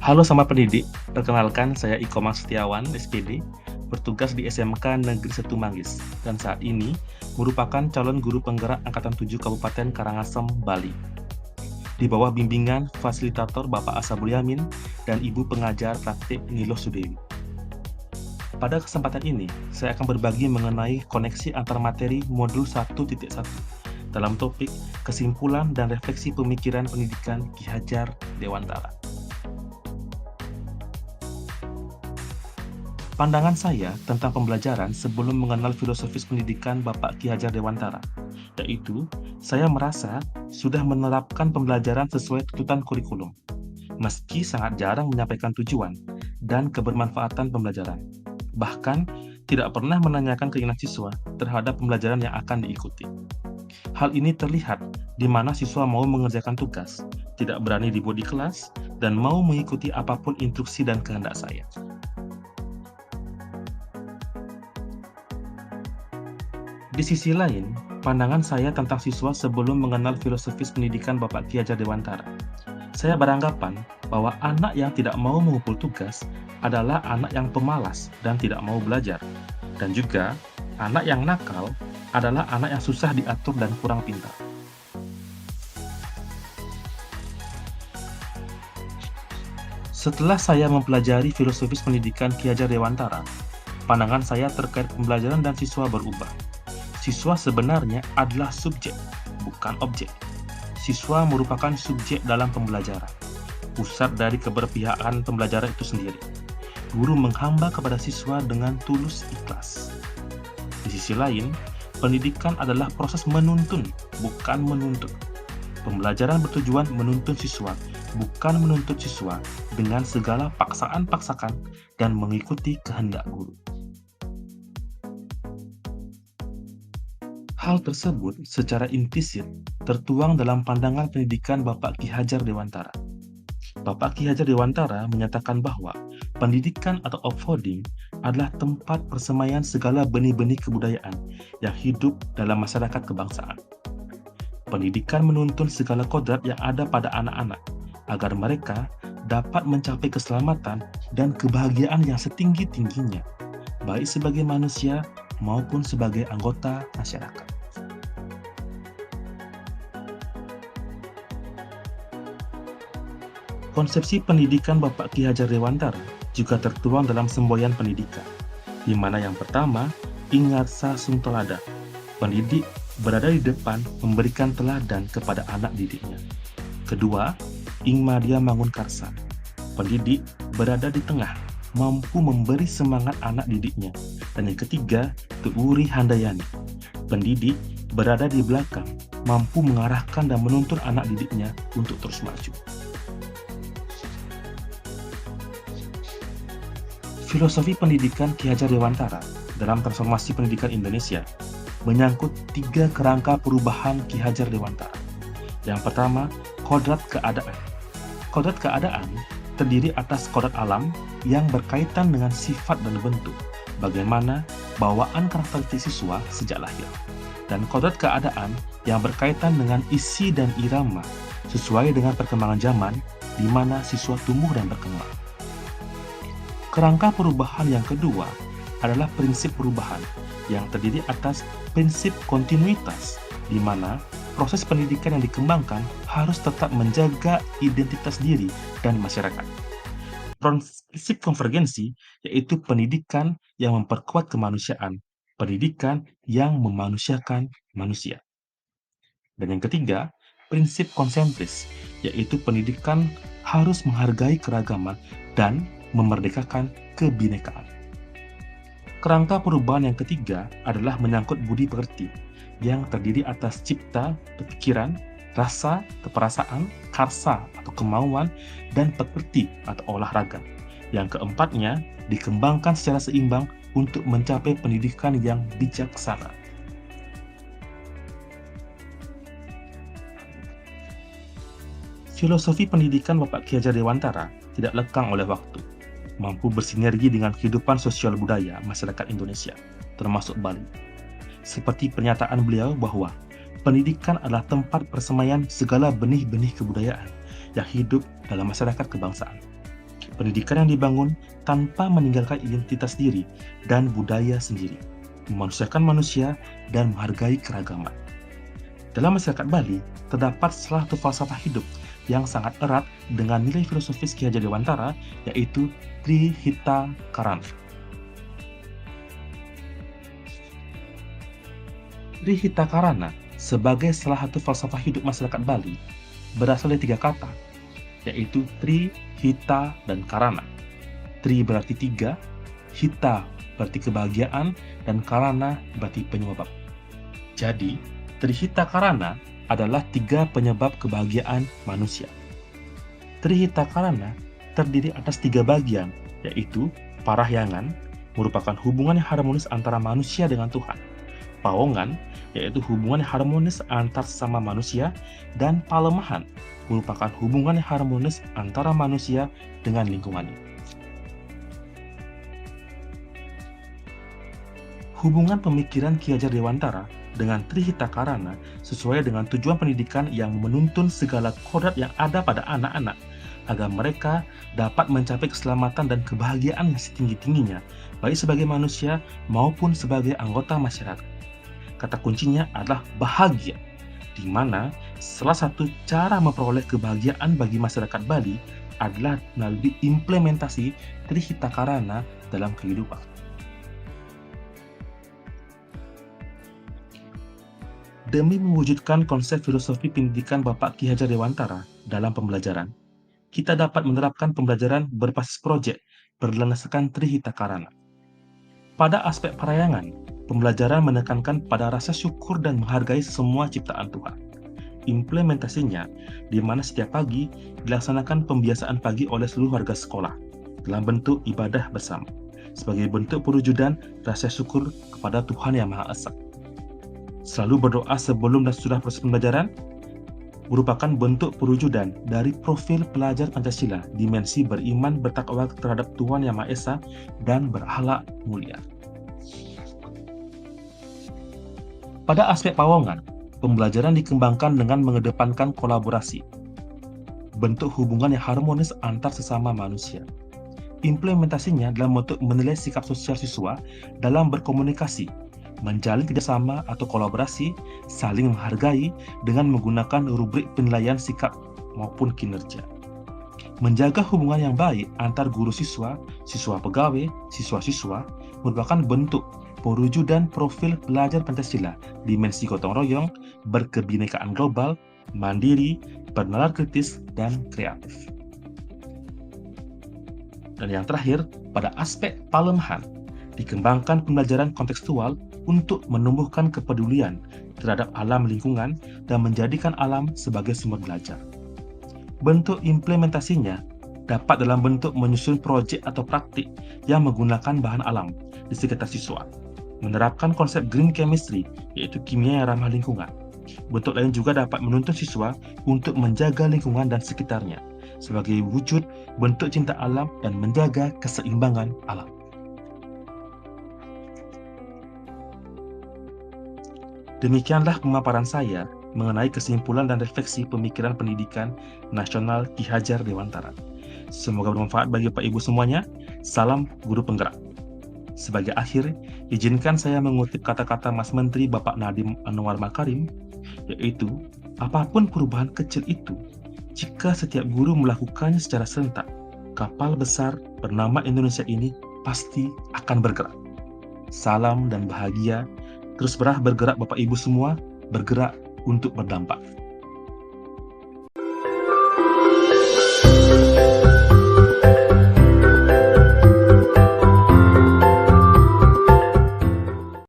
Halo sama pendidik, perkenalkan saya Iko Mas Setiawan, SPD, bertugas di SMK Negeri 1 Manggis, dan saat ini merupakan calon guru penggerak Angkatan 7 Kabupaten Karangasem, Bali. Di bawah bimbingan fasilitator Bapak Asabul Yamin dan Ibu pengajar praktik Niloh Sudewi. Pada kesempatan ini, saya akan berbagi mengenai koneksi antar materi modul 1.1 dalam topik kesimpulan dan refleksi pemikiran pendidikan Ki Hajar Dewantara. Pandangan saya tentang pembelajaran sebelum mengenal filosofis pendidikan Bapak Ki Hajar Dewantara, yaitu saya merasa sudah menerapkan pembelajaran sesuai tuntutan kurikulum, meski sangat jarang menyampaikan tujuan dan kebermanfaatan pembelajaran. Bahkan, tidak pernah menanyakan keinginan siswa terhadap pembelajaran yang akan diikuti. Hal ini terlihat di mana siswa mau mengerjakan tugas, tidak berani dibuat di kelas, dan mau mengikuti apapun instruksi dan kehendak saya. Di sisi lain, pandangan saya tentang siswa sebelum mengenal filosofis pendidikan Bapak Ki Hajar Dewantara. Saya beranggapan bahwa anak yang tidak mau mengumpul tugas adalah anak yang pemalas dan tidak mau belajar. Dan juga, anak yang nakal adalah anak yang susah diatur dan kurang pintar. Setelah saya mempelajari filosofis pendidikan Ki Hajar Dewantara, pandangan saya terkait pembelajaran dan siswa berubah. Siswa sebenarnya adalah subjek, bukan objek. Siswa merupakan subjek dalam pembelajaran, pusat dari keberpihakan pembelajaran itu sendiri. Guru menghamba kepada siswa dengan tulus ikhlas. Di sisi lain, pendidikan adalah proses menuntun, bukan menuntut. Pembelajaran bertujuan menuntun siswa, bukan menuntut siswa dengan segala paksaan-paksakan dan mengikuti kehendak guru. Hal tersebut secara implisit tertuang dalam pandangan pendidikan Bapak Ki Hajar Dewantara. Bapak Ki Hajar Dewantara menyatakan bahwa pendidikan atau offloading adalah tempat persemaian segala benih-benih kebudayaan yang hidup dalam masyarakat kebangsaan. Pendidikan menuntun segala kodrat yang ada pada anak-anak agar mereka dapat mencapai keselamatan dan kebahagiaan yang setinggi-tingginya, baik sebagai manusia maupun sebagai anggota masyarakat. Konsepsi pendidikan Bapak Ki Hajar Dewantara juga tertuang dalam semboyan pendidikan, di mana yang pertama, Ingarsa Sung Telada. Pendidik berada di depan memberikan teladan kepada anak didiknya. Kedua, Ingmadia Mangun Karsa. Pendidik berada di tengah, mampu memberi semangat anak didiknya. Dan yang ketiga, Tuuri Handayani. Pendidik berada di belakang, mampu mengarahkan dan menuntun anak didiknya untuk terus maju. Filosofi pendidikan Ki Hajar Dewantara dalam transformasi pendidikan Indonesia menyangkut 3 kerangka perubahan Ki Hajar Dewantara. Yang pertama, kodrat keadaan. Kodrat keadaan terdiri atas kodrat alam yang berkaitan dengan sifat dan bentuk, bagaimana bawaan karakteristik siswa sejak lahir. Dan kodrat keadaan yang berkaitan dengan isi dan irama sesuai dengan perkembangan zaman di mana siswa tumbuh dan berkembang. Kerangka perubahan yang kedua adalah prinsip perubahan yang terdiri atas prinsip kontinuitas, di mana proses pendidikan yang dikembangkan harus tetap menjaga identitas diri dan masyarakat. Prinsip konvergensi yaitu pendidikan yang memperkuat kemanusiaan, pendidikan yang memanusiakan manusia. Dan yang ketiga, prinsip konsentris, yaitu pendidikan harus menghargai keragaman dan memerdekakan kebinekaan. Kerangka perubahan yang ketiga adalah menyangkut budi pekerti, yang terdiri atas cipta, pikiran, rasa, keperasaan, karsa atau kemauan, dan pekerti atau olahraga. Yang keempatnya dikembangkan secara seimbang untuk mencapai pendidikan yang bijaksana. Filosofi pendidikan Bapak Ki Hajar Dewantara tidak lekang oleh waktu, mampu bersinergi dengan kehidupan sosial budaya masyarakat Indonesia, termasuk Bali. Seperti pernyataan beliau bahwa pendidikan adalah tempat persemaian segala benih-benih kebudayaan yang hidup dalam masyarakat kebangsaan. Pendidikan yang dibangun tanpa meninggalkan identitas diri dan budaya sendiri, memanusiakan manusia dan menghargai keragaman. Dalam masyarakat Bali, terdapat salah satu falsafah hidup yang sangat erat dengan nilai filosofis Ki Hajar Dewantara, yaitu Trihita Karana. Trihita Karana sebagai salah satu falsafah hidup masyarakat Bali berasal dari 3 kata, yaitu Tri, Hita, dan Karana. Tri berarti 3, Hita berarti kebahagiaan, dan Karana berarti penyebab. Jadi, Trihita Karana adalah 3 penyebab kebahagiaan manusia. Trihita Karana terdiri atas 3 bagian, yaitu Parahyangan, merupakan hubungan yang harmonis antara manusia dengan Tuhan. Pawongan, yaitu hubungan yang harmonis antar sesama manusia, dan Palemahan, merupakan hubungan yang harmonis antara manusia dengan lingkungannya. Hubungan pemikiran Ki Hajar Dewantara dengan Trihita Karana sesuai dengan tujuan pendidikan yang menuntun segala kodrat yang ada pada anak-anak agar mereka dapat mencapai keselamatan dan kebahagiaan yang setinggi-tingginya, baik sebagai manusia maupun sebagai anggota masyarakat. Kata kuncinya adalah bahagia, di mana salah satu cara memperoleh kebahagiaan bagi masyarakat Bali adalah melalui implementasi Trihita Karana dalam kehidupan. Demi mewujudkan konsep filosofi pendidikan Bapak Ki Hajar Dewantara dalam pembelajaran, kita dapat menerapkan pembelajaran berbasis proyek berlandaskan Trihita Karana. Pada aspek Parahyangan, pembelajaran menekankan pada rasa syukur dan menghargai semua ciptaan Tuhan. Implementasinya, di mana setiap pagi dilaksanakan pembiasaan pagi oleh seluruh warga sekolah dalam bentuk ibadah bersama, sebagai bentuk perwujudan rasa syukur kepada Tuhan Yang Maha Esa. Selalu berdoa sebelum dan sesudah proses pembelajaran merupakan bentuk perwujudan dari profil pelajar Pancasila, dimensi beriman bertakwa terhadap Tuhan Yang Maha Esa dan berakhlak mulia. Pada aspek Pawongan, pembelajaran dikembangkan dengan mengedepankan kolaborasi, bentuk hubungan yang harmonis antar sesama manusia. Implementasinya dalam bentuk menilai sikap sosial siswa dalam berkomunikasi, menjalin kerjasama atau kolaborasi, saling menghargai dengan menggunakan rubrik penilaian sikap maupun kinerja. Menjaga hubungan yang baik antar guru siswa, siswa pegawai, siswa-siswa merupakan bentuk perwujudan profil pelajar Pancasila, dimensi gotong royong, berkebinekaan global, mandiri, bernalar kritis, dan kreatif. Dan yang terakhir, pada aspek Palemahan, dikembangkan pembelajaran kontekstual untuk menumbuhkan kepedulian terhadap alam lingkungan dan menjadikan alam sebagai sumber belajar. Bentuk implementasinya dapat dalam bentuk menyusun proyek atau praktik yang menggunakan bahan alam di sekitar siswa, menerapkan konsep green chemistry, yaitu kimia yang ramah lingkungan. Bentuk lain juga dapat menuntun siswa untuk menjaga lingkungan dan sekitarnya, sebagai wujud bentuk cinta alam dan menjaga keseimbangan alam. Demikianlah pemaparan saya mengenai kesimpulan dan refleksi pemikiran pendidikan nasional Ki Hajar Dewantara. Semoga bermanfaat bagi Bapak Ibu semuanya. Salam guru penggerak. Sebagai akhir, izinkan saya mengutip kata-kata Mas Menteri Bapak Nadiem Anwar Makarim, yaitu, apapun perubahan kecil itu, jika setiap guru melakukannya secara serentak, kapal besar bernama Indonesia ini pasti akan bergerak. Salam dan bahagia, terus bergerak Bapak Ibu semua, bergerak untuk berdampak.